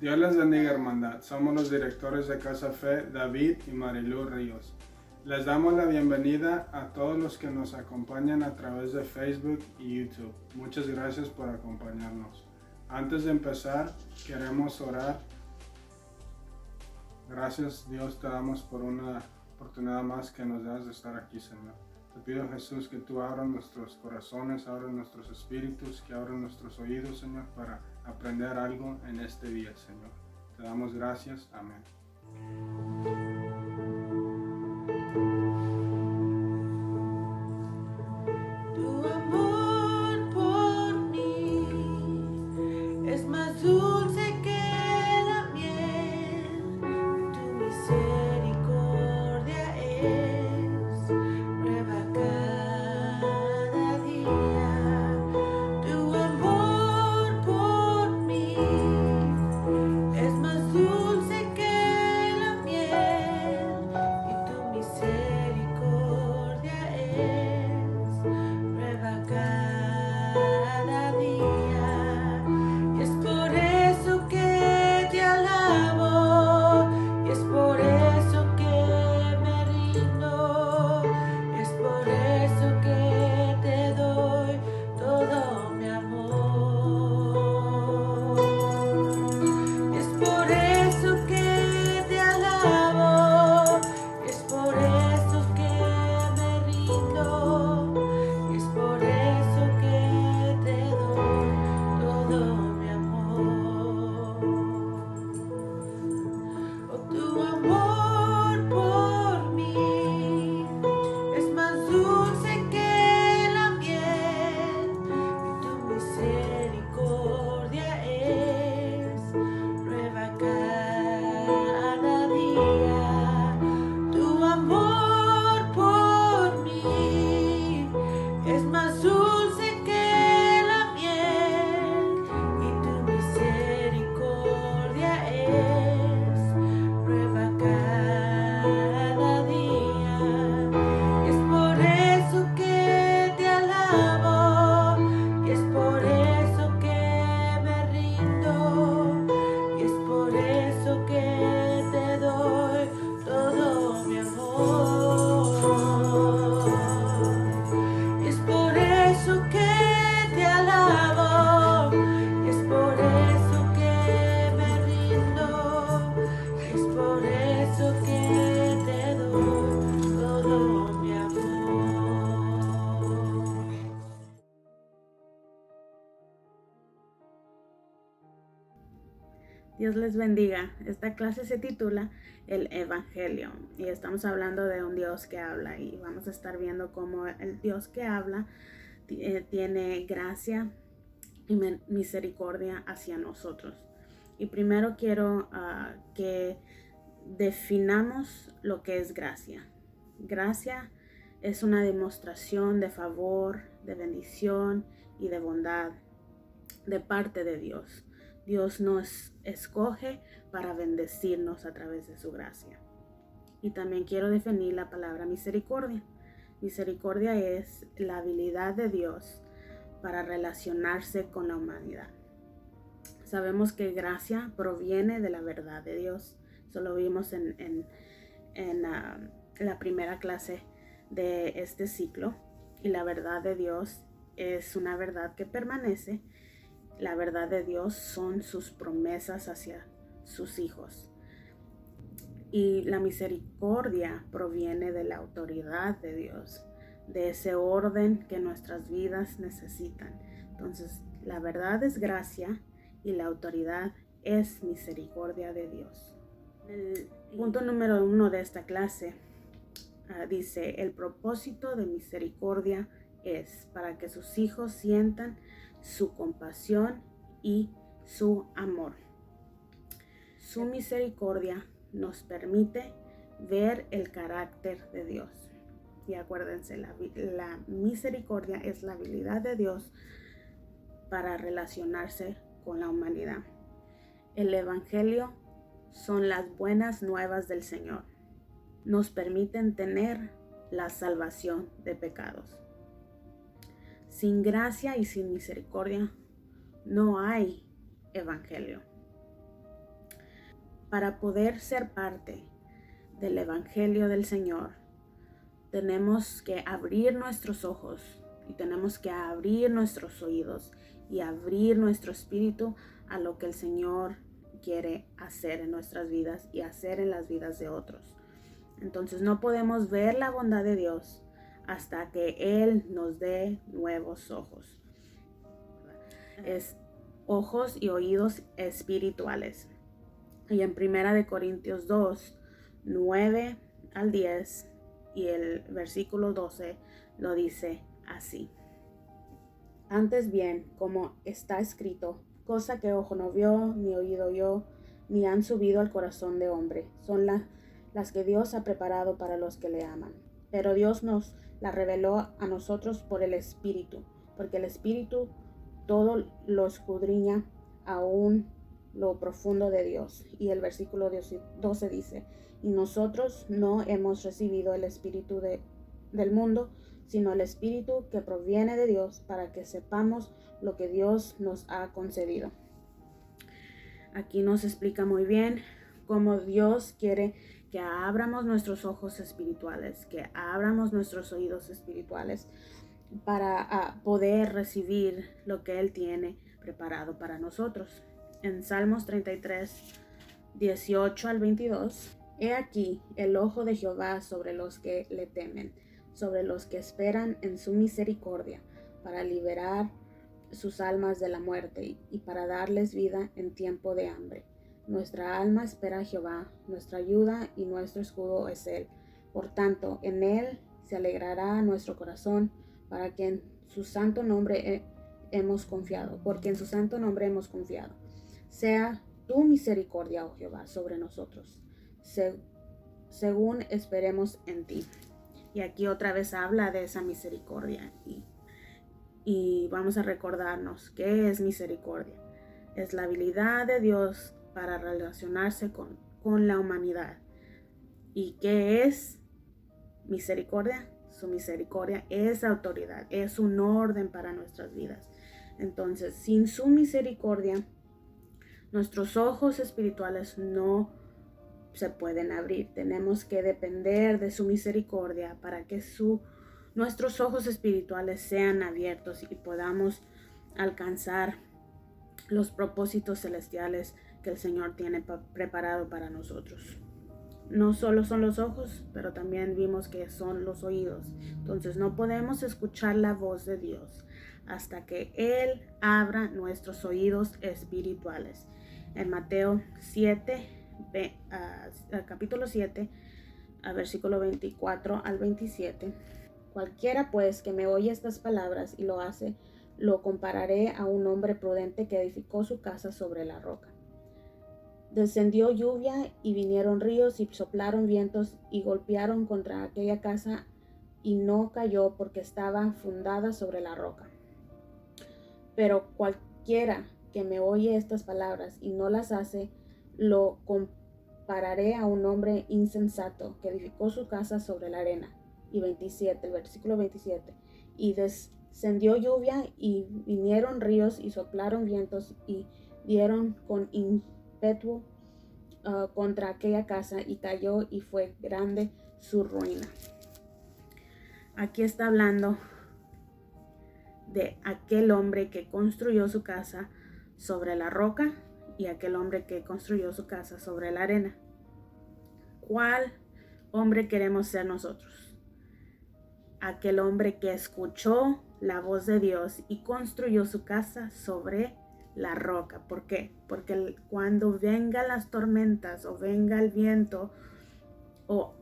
Dios les bendiga, hermandad. Somos los directores de Casa Fe, David y Marilu Ríos. Les damos la bienvenida a todos los que nos acompañan a través de Facebook y YouTube. Muchas gracias por acompañarnos. Antes de empezar, queremos orar. Gracias, Dios, te damos por una oportunidad más que nos das de estar aquí, Señor. Te pido, Jesús, que tú abras nuestros corazones, abras nuestros espíritus, que abras nuestros oídos, Señor, para aprender algo en este día, Señor. Te damos gracias. Amén. Tu amor por mí es más dulce que la miel, tu misericordia es nueva cada día. Tu amor por mí es más dulce que la miel y tu misericordia es nueva cada día. Y es por eso que te alabo, y es por eso que me rindo, es por eso que te doy todo mi amor. Es por eso que te alabo, es por eso que me rindo, es por eso que te doy todo mi amor. Oh, tu amor por mí es más dulce que la miel y tu misericordia es nueva cada día. Tu amor por mí es más dulce que la miel y tu misericordia es nueva cada día. Es por eso que te alabo, y es por eso que me rindo, y es por eso que te doy todo mi amor. Es por eso que te alabo, es por eso que me rindo, es por eso que te doy todo mi amor. Dios les bendiga. Esta clase se titula El Evangelio y estamos hablando de un Dios que habla y vamos a estar viendo cómo el Dios que habla tiene gracia y misericordia hacia nosotros. Y primero quiero que definamos lo que es gracia. Gracia es una demostración de favor, de bendición y de bondad de parte de Dios. Dios nos escoge para bendecirnos a través de su gracia. Y también quiero definir la palabra misericordia. Misericordia es la habilidad de Dios para relacionarse con la humanidad. Sabemos que gracia proviene de la verdad de Dios. Eso lo vimos en la primera clase de este ciclo. Y la verdad de Dios es una verdad que permanece. La verdad de Dios son sus promesas hacia sus hijos. Y la misericordia proviene de la autoridad de Dios, de ese orden que nuestras vidas necesitan. Entonces, la verdad es gracia y la autoridad es misericordia de Dios. El punto número 1 de esta clase dice: el propósito de misericordia es para que sus hijos sientan su compasión y su amor. Su misericordia nos permite ver el carácter de Dios. Y acuérdense, la misericordia es la habilidad de Dios para relacionarse con la humanidad. El Evangelio son las buenas nuevas del Señor. Nos permiten tener la salvación de pecados. Sin gracia y sin misericordia no hay evangelio. para poder ser parte del Evangelio del Señor, tenemos que abrir nuestros ojos y tenemos que abrir nuestros oídos y abrir nuestro espíritu a lo que el Señor quiere hacer en nuestras vidas y hacer en las vidas de otros. Entonces no podemos ver la bondad de Dios hasta que Él nos dé nuevos ojos. Es ojos y oídos espirituales. Y en 1 Corintios 2, 9 al 10 y el versículo 12 lo dice así. Antes bien, como está escrito, cosa que ojo no vio, ni oído oyó, ni han subido al corazón de hombre, son las que Dios ha preparado para los que le aman. Pero Dios nos la reveló a nosotros por el Espíritu, porque el Espíritu todo lo escudriña, aún lo profundo de Dios. Y el versículo 12 dice, y nosotros no hemos recibido el Espíritu del mundo, sino el Espíritu que proviene de Dios, para que sepamos lo que Dios nos ha concedido. Aquí nos explica muy bien cómo Dios quiere que abramos nuestros ojos espirituales, que abramos nuestros oídos espirituales para poder recibir lo que Él tiene preparado para nosotros. En Salmos 33, 18 al 22, he aquí el ojo de Jehová sobre los que le temen, sobre los que esperan en su misericordia, para liberar sus almas de la muerte y para darles vida en tiempo de hambre. Nuestra alma espera a Jehová, nuestra ayuda y nuestro escudo es Él. Por tanto, en Él se alegrará nuestro corazón, para que en su santo nombre hemos confiado, porque en su santo nombre hemos confiado. Sea tu misericordia, oh Jehová, sobre nosotros, según esperemos en ti. Y aquí otra vez habla de esa misericordia y vamos a recordarnos qué es misericordia. Es la habilidad de Dios para relacionarse con la humanidad. ¿Y qué es misericordia? Su misericordia es autoridad, es un orden para nuestras vidas. Entonces, sin su misericordia, nuestros ojos espirituales no se pueden abrir. Tenemos que depender de su misericordia para que nuestros ojos espirituales sean abiertos y podamos alcanzar los propósitos celestiales que el Señor tiene preparado para nosotros. No solo son los ojos, pero también vimos que son los oídos. Entonces no podemos escuchar la voz de Dios hasta que Él abra nuestros oídos espirituales. En Mateo 7, capítulo 7, versículo 24 al 27. Cualquiera pues que me oye estas palabras y lo hace, lo compararé a un hombre prudente que edificó su casa sobre la roca. Descendió lluvia y vinieron ríos y soplaron vientos y golpearon contra aquella casa y no cayó porque estaba fundada sobre la roca. Pero cualquiera que me oye estas palabras y no las hace, lo compararé a un hombre insensato que edificó su casa sobre la arena. Y 27, el versículo 27. Y descendió lluvia y vinieron ríos y soplaron vientos y dieron con ímpetu contra aquella casa y cayó y fue grande su ruina. Aquí está hablando de aquel hombre que construyó su casa sobre la roca y aquel hombre que construyó su casa sobre la arena. ¿Cuál hombre queremos ser nosotros? Aquel hombre que escuchó la voz de Dios y construyó su casa sobre la roca. ¿Por qué? Porque cuando vengan las tormentas o venga el viento o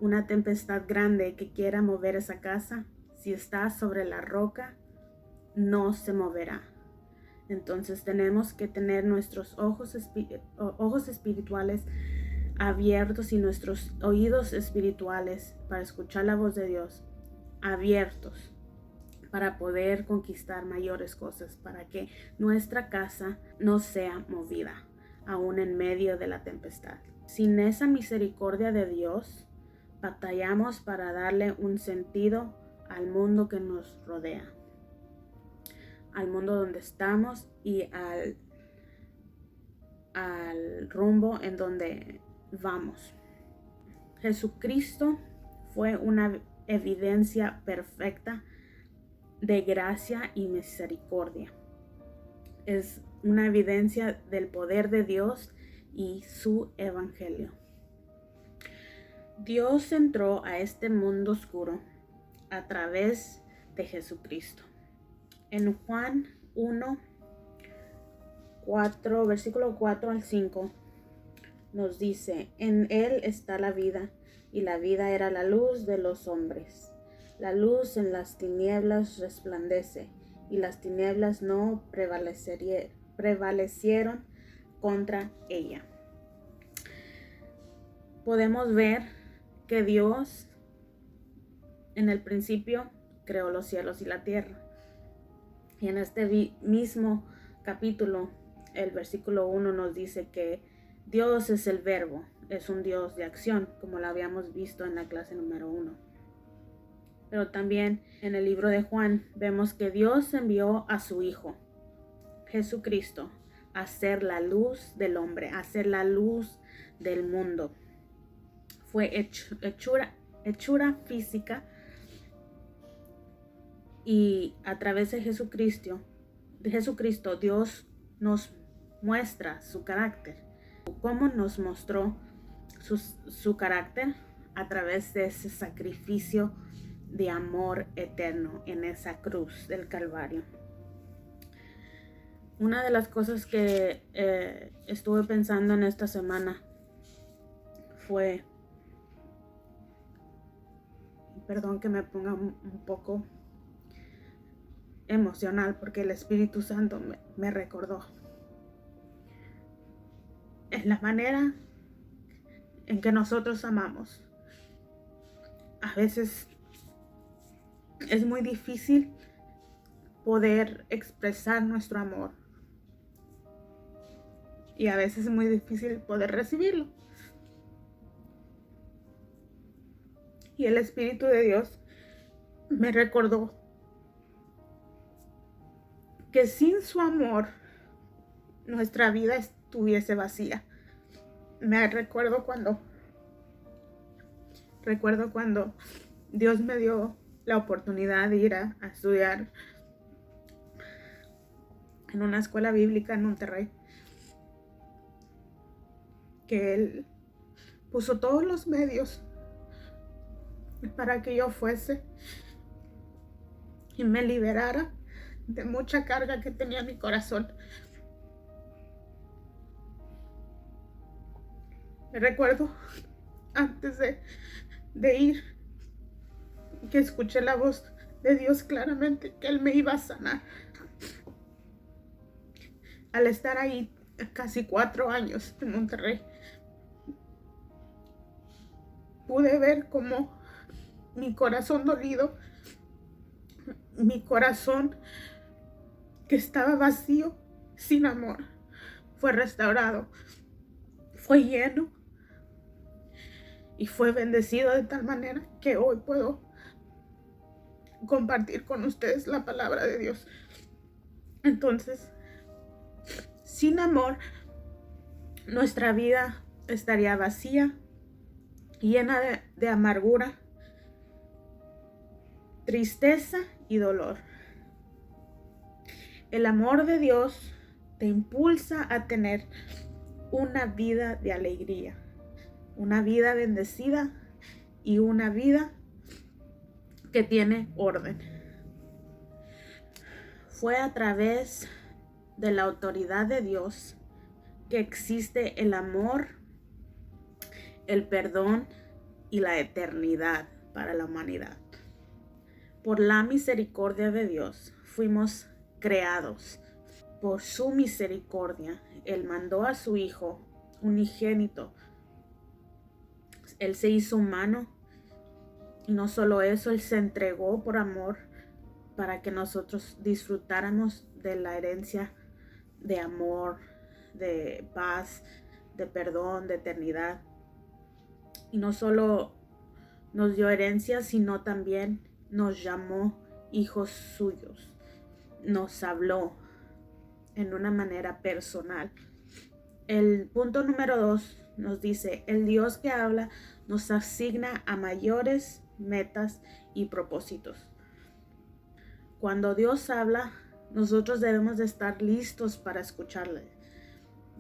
una tempestad grande que quiera mover esa casa, si está sobre la roca, no se moverá. Entonces tenemos que tener nuestros ojos espirituales abiertos y nuestros oídos espirituales para escuchar la voz de Dios abiertos, para poder conquistar mayores cosas, para que nuestra casa no sea movida, aún en medio de la tempestad. Sin esa misericordia de Dios, batallamos para darle un sentido al mundo que nos rodea, al mundo donde estamos y al rumbo en donde vamos. Jesucristo fue una evidencia perfecta de gracia y misericordia. Es una evidencia del poder de Dios y su evangelio. Dios entró a este mundo oscuro a través de Jesucristo. En Juan 1, versículo 4 al 5, nos dice: en él está la vida, y la vida era la luz de los hombres. La luz en las tinieblas resplandece, y las tinieblas no prevalecieron contra ella. Podemos ver que Dios en el principio creó los cielos y la tierra. Y en este mismo capítulo, el versículo 1 nos dice que Dios es el verbo, es un Dios de acción, como lo habíamos visto en la clase número 1. Pero también en el libro de Juan vemos que Dios envió a su Hijo, Jesucristo, a ser la luz del hombre, a ser la luz del mundo. Fue hechura física, y a través de Jesucristo, Dios nos muestra su carácter. ¿Cómo nos mostró su carácter? A través de ese sacrificio de amor eterno en esa cruz del Calvario. Una de las cosas que estuve pensando en esta semana fue, perdón que me ponga un poco emocional, porque el Espíritu Santo me recordó en la manera en que nosotros amamos. A veces es muy difícil poder expresar nuestro amor, y a veces es muy difícil poder recibirlo. Y el Espíritu de Dios me recordó que sin su amor nuestra vida estuviese vacía. Recuerdo cuando Dios me dio la oportunidad de ir a estudiar en una escuela bíblica en Monterrey, que Él puso todos los medios para que yo fuese y me liberara de mucha carga que tenía mi corazón. Me recuerdo antes de ir, que escuché la voz de Dios claramente, que Él me iba a sanar. Al estar ahí casi 4 años en Monterrey, pude ver cómo mi corazón dolido, mi corazón que estaba vacío, sin amor, fue restaurado, fue lleno y fue bendecido de tal manera que hoy puedo compartir con ustedes la palabra de Dios. Entonces, sin amor, nuestra vida estaría vacía, llena de amargura, tristeza y dolor. El amor de Dios te impulsa a tener una vida de alegría, una vida bendecida y una vida que tiene orden. Fue a través de la autoridad de Dios que existe el amor, el perdón y la eternidad para la humanidad. Por la misericordia de Dios fuimos creados. Por su misericordia, Él mandó a su Hijo unigénito. Él se hizo humano, y no solo eso, Él se entregó por amor para que nosotros disfrutáramos de la herencia de amor, de paz, de perdón, de eternidad. Y no solo nos dio herencia, sino también nos llamó hijos suyos. Nos habló en una manera personal. el punto número 2 nos dice, el Dios que habla nos asigna a mayores metas y propósitos. Cuando Dios habla, nosotros debemos de estar listos para escucharle.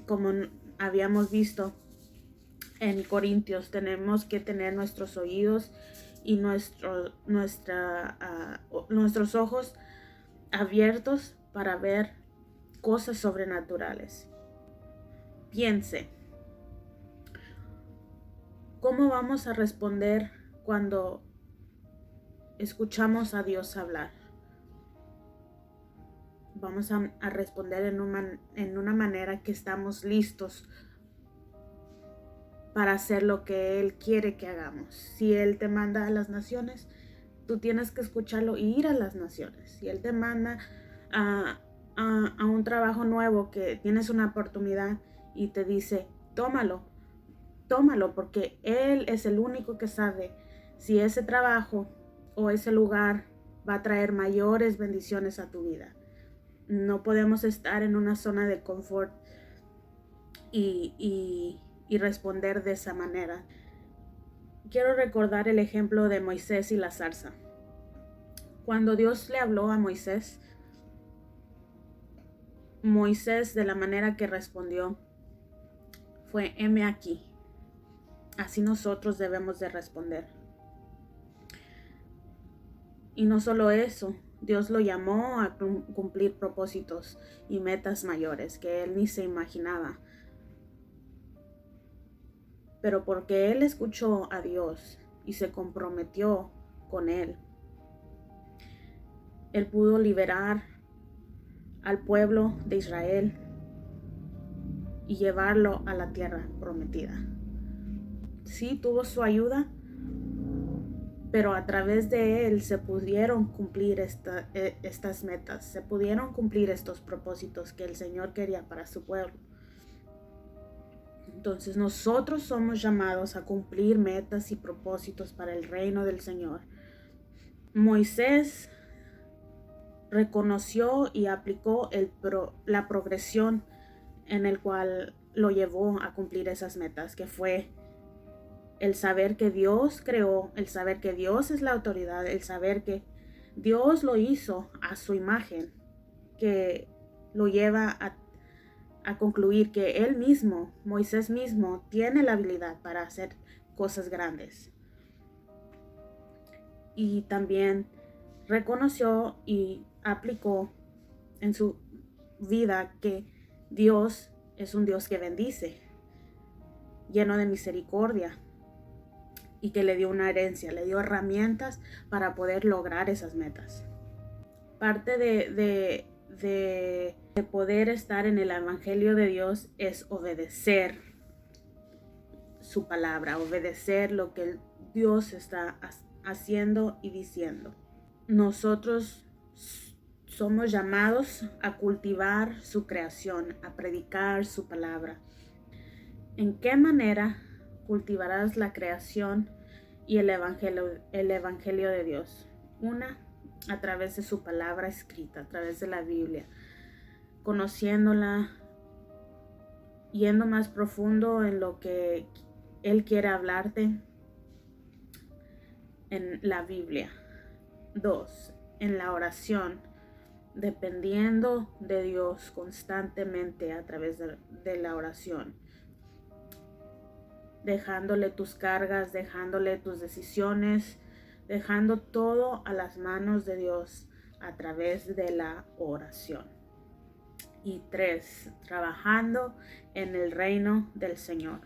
Como habíamos visto en Corintios, tenemos que tener nuestros oídos y nuestros ojos abiertos para ver cosas sobrenaturales. Piense, ¿cómo vamos a responder cuando escuchamos a Dios hablar? Vamos a responder en una manera que estamos listos para hacer lo que Él quiere que hagamos. Si Él te manda a las naciones, tú tienes que escucharlo y ir a las naciones. Si Él te manda a un trabajo nuevo, que tienes una oportunidad y te dice, tómalo, porque Él es el único que sabe si ese trabajo o ese lugar va a traer mayores bendiciones a tu vida. No podemos estar en una zona de confort y responder de esa manera. Quiero recordar el ejemplo de Moisés y la zarza. Cuando Dios le habló a Moisés, de la manera que respondió fue, heme aquí. Así nosotros debemos de responder. Y no solo eso, Dios lo llamó a cumplir propósitos y metas mayores que él ni se imaginaba. Pero porque él escuchó a Dios y se comprometió con él, él pudo liberar al pueblo de Israel y llevarlo a la tierra prometida. Sí, tuvo su ayuda, pero a través de él se pudieron cumplir estas metas, se pudieron cumplir estos propósitos que el Señor quería para su pueblo. Entonces nosotros somos llamados a cumplir metas y propósitos para el reino del Señor. Moisés reconoció y aplicó la progresión en el cual lo llevó a cumplir esas metas, que fue el saber que Dios creó, el saber que Dios es la autoridad, el saber que Dios lo hizo a su imagen, que lo lleva a concluir que él mismo, Moisés mismo, tiene la habilidad para hacer cosas grandes. Y también reconoció y aplicó en su vida que Dios es un Dios que bendice, lleno de misericordia, y que le dio una herencia, le dio herramientas para poder lograr esas metas. Parte de poder estar en el Evangelio de Dios es obedecer su palabra, obedecer lo que Dios está haciendo y diciendo. Nosotros somos llamados a cultivar su creación, a predicar su palabra. ¿En qué manera cultivarás la creación y el evangelio de Dios? Una, a través de su palabra escrita, a través de la Biblia, conociéndola, yendo más profundo en lo que Él quiere hablarte en la Biblia. 2, en la oración, dependiendo de Dios constantemente a través de la oración, dejándole tus cargas, dejándole tus decisiones, dejando todo a las manos de Dios a través de la oración. Y 3, trabajando en el reino del Señor.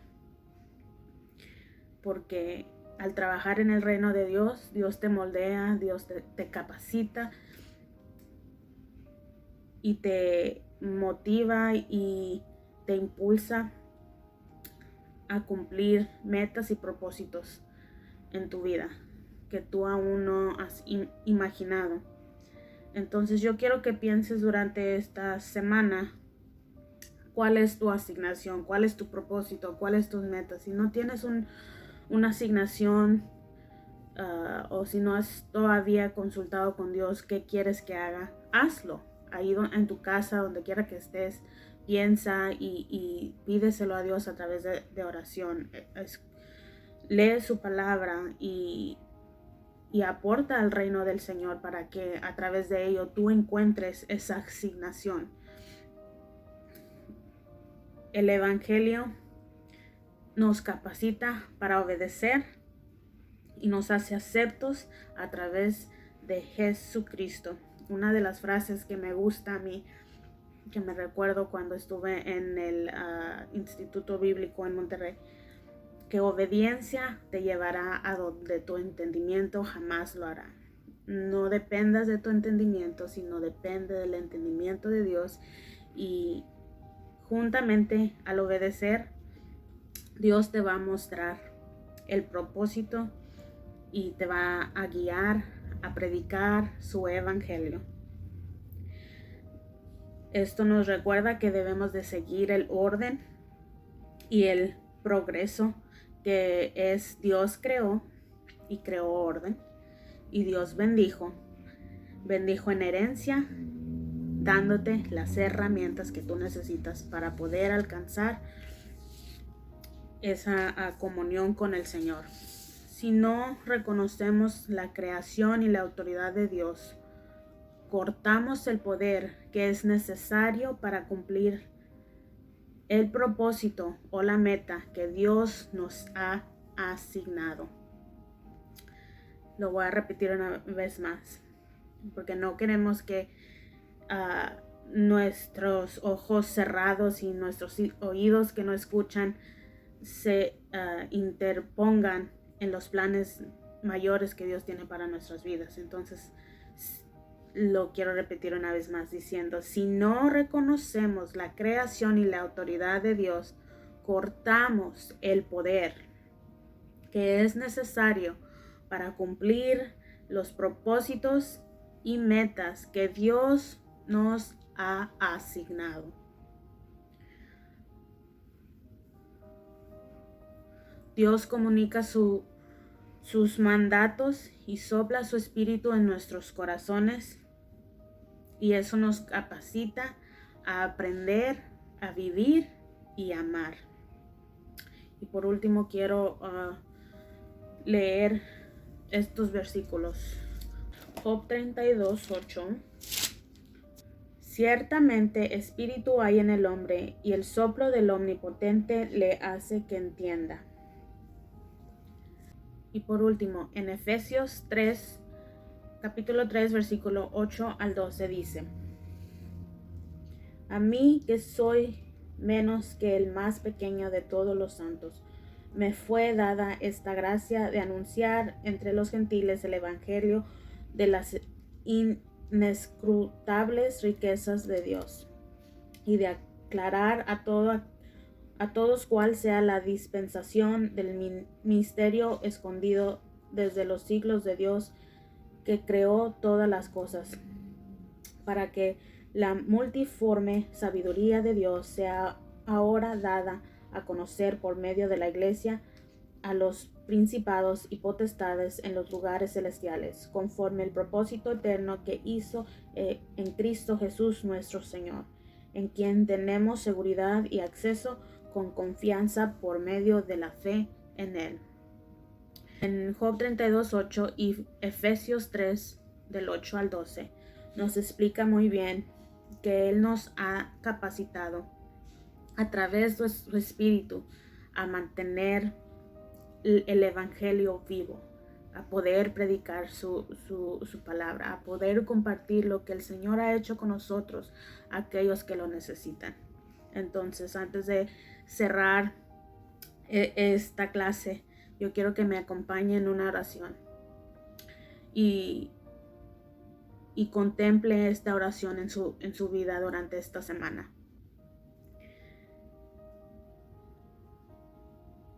Porque al trabajar en el reino de Dios, Dios te moldea, Dios te capacita y te motiva y te impulsa a cumplir metas y propósitos en tu vida que tú aún no has imaginado. Entonces yo quiero que pienses durante esta semana cuál es tu asignación, cuál es tu propósito, cuáles tus metas. Si no tienes una asignación o si no has todavía consultado con Dios qué quieres que haga, hazlo. Ahí en tu casa, donde quiera que estés, piensa y pídeselo a Dios a través de oración. Lee su palabra y aporta al reino del Señor para que a través de ello tú encuentres esa asignación. El Evangelio nos capacita para obedecer y nos hace aceptos a través de Jesucristo. Una de las frases que me gusta a mí, que me recuerdo cuando estuve en el Instituto Bíblico en Monterrey, que obediencia te llevará a donde tu entendimiento jamás lo hará. No dependas de tu entendimiento, sino depende del entendimiento de Dios, y juntamente al obedecer, Dios te va a mostrar el propósito y te va a guiar a predicar su evangelio. Esto nos recuerda que debemos de seguir el orden y el progreso que es Dios creó orden, y Dios bendijo en herencia, dándote las herramientas que tú necesitas para poder alcanzar esa comunión con el Señor. Si no reconocemos la creación y la autoridad de Dios, cortamos el poder que es necesario para cumplir el propósito o la meta que Dios nos ha asignado. Lo voy a repetir una vez más, porque no queremos que nuestros ojos cerrados y nuestros oídos que no escuchan se interpongan en los planes mayores que Dios tiene para nuestras vidas. Entonces, lo quiero repetir una vez más diciendo, si no reconocemos la creación y la autoridad de Dios, cortamos el poder que es necesario para cumplir los propósitos y metas que Dios nos ha asignado. Dios comunica sus mandatos y sopla su espíritu en nuestros corazones, y eso nos capacita a aprender, a vivir y amar. Y por último quiero leer estos versículos. Job 32:8. Ciertamente espíritu hay en el hombre, y el soplo del Omnipotente le hace que entienda. Y por último, en Efesios 3, capítulo 3, versículo 8 al 12 dice: A mí, que soy menos que el más pequeño de todos los santos, me fue dada esta gracia de anunciar entre los gentiles el evangelio de las inescrutables riquezas de Dios, y de aclarar a todos cuál sea la dispensación del misterio escondido desde los siglos de Dios, que creó todas las cosas, para que la multiforme sabiduría de Dios sea ahora dada a conocer por medio de la Iglesia a los principados y potestades en los lugares celestiales, conforme el propósito eterno que hizo en Cristo Jesús nuestro Señor, en quien tenemos seguridad y acceso con confianza por medio de la fe en Él. En Job 32:8 y Efesios 3 del 8 al 12 nos explica muy bien que Él nos ha capacitado a través de su espíritu a mantener el evangelio vivo, a poder predicar su palabra, a poder compartir lo que el Señor ha hecho con nosotros, a aquellos que lo necesitan. Entonces, antes de cerrar esta clase, yo quiero que me acompañe en una oración y contemple esta oración en su vida durante esta semana.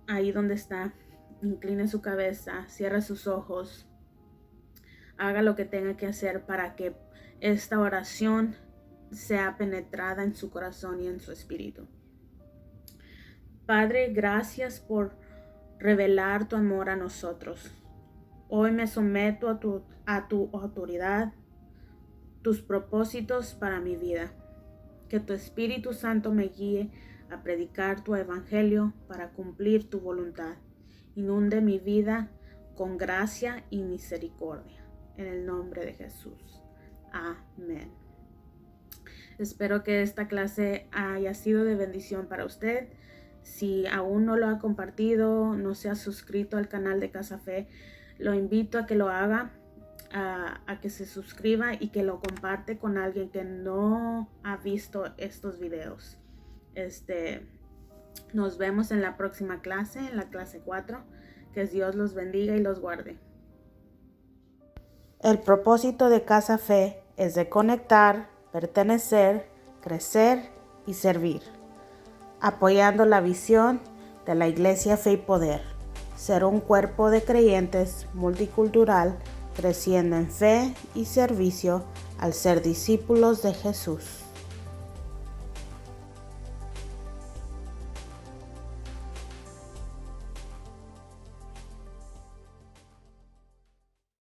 Ahí donde está, incline su cabeza, cierre sus ojos, haga lo que tenga que hacer para que esta oración sea penetrada en su corazón y en su espíritu. Padre, gracias por revelar tu amor a nosotros. Hoy me someto a tu autoridad, tus propósitos para mi vida. Que tu Espíritu Santo me guíe a predicar tu evangelio para cumplir tu voluntad. Inunde mi vida con gracia y misericordia. En el nombre de Jesús. Amén. Espero que esta clase haya sido de bendición para usted. Si aún no lo ha compartido, no se ha suscrito al canal de Casa Fe, lo invito a que lo haga, a que se suscriba y que lo comparte con alguien que no ha visto estos videos. Nos vemos en la próxima clase, en la clase 4. Que Dios los bendiga y los guarde. El propósito de Casa Fe es de conectar, pertenecer, crecer y servir, apoyando la visión de la Iglesia Fe y Poder, ser un cuerpo de creyentes multicultural, creciendo en fe y servicio al ser discípulos de Jesús.